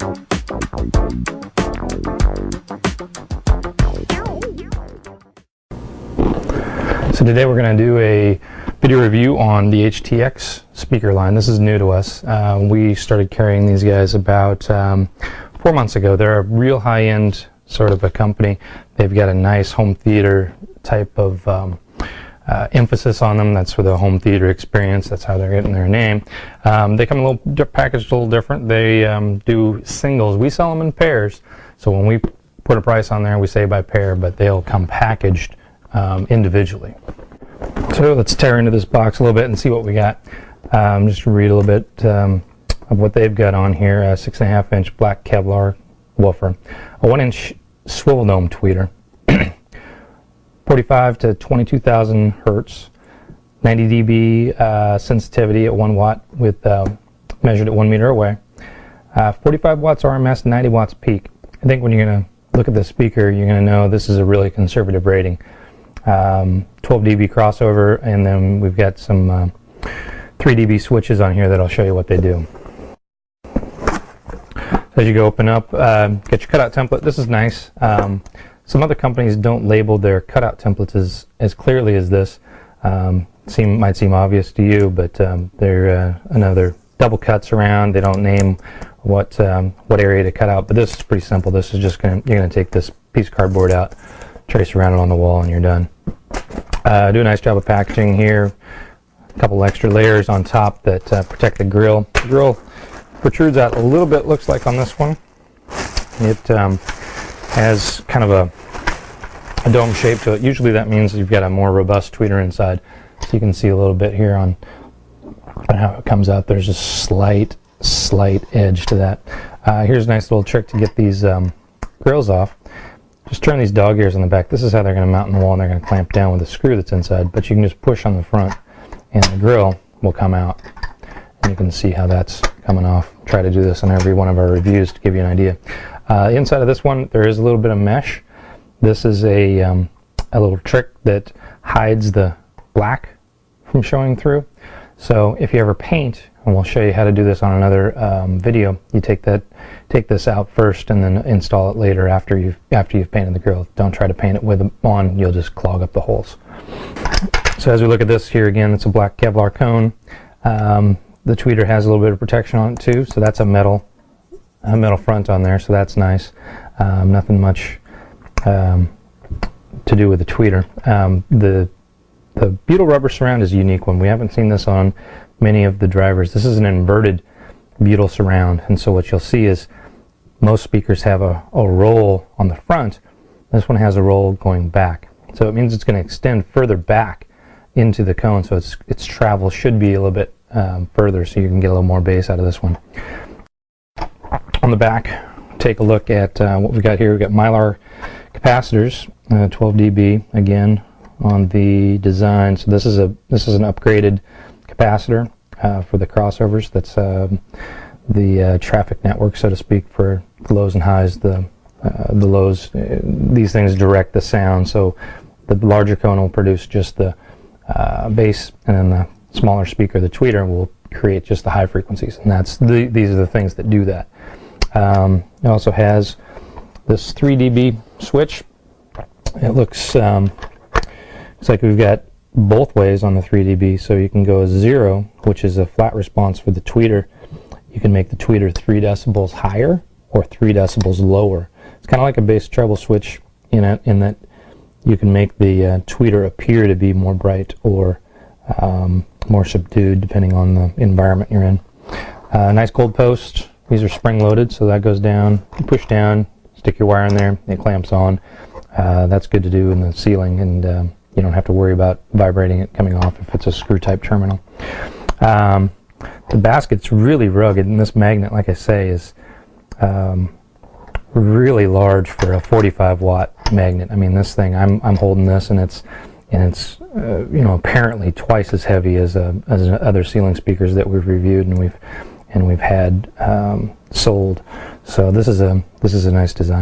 So today we're going to do a video review on the HTX speaker line. This is new to us. We started carrying these guys about 4 months ago. They're a real high-end sort of a company. They've got a nice home theater type of emphasis on them. That's for the home theater experience. That's how they're getting their name. They come a little packaged a little different. They do singles. We sell them in pairs. So when we put a price on there, we say by pair, but they'll come packaged individually. So let's tear into this box a little bit and see what we got. Just to read a little bit of what they've got on here. A 6.5-inch black Kevlar woofer, a 1-inch swivel dome tweeter, 45 to 22,000 hertz, 90 dB sensitivity at 1 watt with measured at 1 meter away, 45 watts RMS, 90 watts peak. I think when you're going to look at the speaker, you're going to know this is a really conservative rating. 12 dB crossover, and then we've got some 3 dB switches on here that I'll show you what they do. As you go open up, get your cutout template. This is nice. Some other companies don't label their cutout templates as clearly as this. Might seem obvious to you, but they're another double cuts around. They don't name what area to cut out, but this is pretty simple. This is just you're gonna take this piece of cardboard out, trace around it on the wall, and you're done. Do a nice job of packaging here. A couple extra layers on top that protect the grill. The grill protrudes out a little bit, looks like on this one. It has kind of a dome shape to it. Usually that means you've got a more robust tweeter inside. So you can see a little bit here on how it comes out. There's a slight edge to that. Here's a nice little trick to get these grills off. Just turn these dog ears on the back. This is how they're going to mount in the wall, and they're going to clamp down with the screw that's inside. But you can just push on the front, and the grill will come out. And you can see how that's coming off. Try to do this on every one of our reviews to give you an idea. Inside of this one, there is a little bit of mesh. This is a little trick that hides the black from showing through. So if you ever paint, and we'll show you how to do this on another video, you take this out first and then install it later after you've painted the grill. Don't try to paint it with it on, you'll just clog up the holes. So as we look at this here again, it's a black Kevlar cone. The tweeter has a little bit of protection on it too, so that's a metal front on there, so that's nice. Nothing much to do with the tweeter. The Butyl rubber surround is a unique one. We haven't seen this on many of the drivers. This is an inverted Butyl surround, and so what you'll see is most speakers have a roll on the front. This one has a roll going back, so it means it's going to extend further back into the cone, so its travel should be a little bit further, so you can get a little more bass out of this one. On the back, take a look at what we've got here. We've got Mylar capacitors, 12 dB again on the design. So this is an upgraded capacitor for the crossovers. That's the traffic network, so to speak, for the lows and highs. The lows, these things direct the sound. So the larger cone will produce just the bass, and then the smaller speaker, the tweeter, will create just the high frequencies. And these are the things that do that. It also has this 3 dB switch. It looks like we've got both ways on the 3 dB, so you can go 0, which is a flat response for the tweeter. You can make the tweeter 3 decibels higher or 3 decibels lower. It's kind of like a bass treble switch in that you can make the tweeter appear to be more bright or more subdued depending on the environment you're in. Nice gold post. These are spring loaded, so that goes down. You push down, stick your wire in there, it clamps on. That's good to do in the ceiling, and you don't have to worry about vibrating it coming off if it's a screw type terminal. The basket's really rugged, and this magnet, like I say, is really large for a 45 watt magnet. I mean, this thing, I'm holding this, and it's you know, apparently twice as heavy as other ceiling speakers that we've reviewed and we've had sold. So this is a nice design.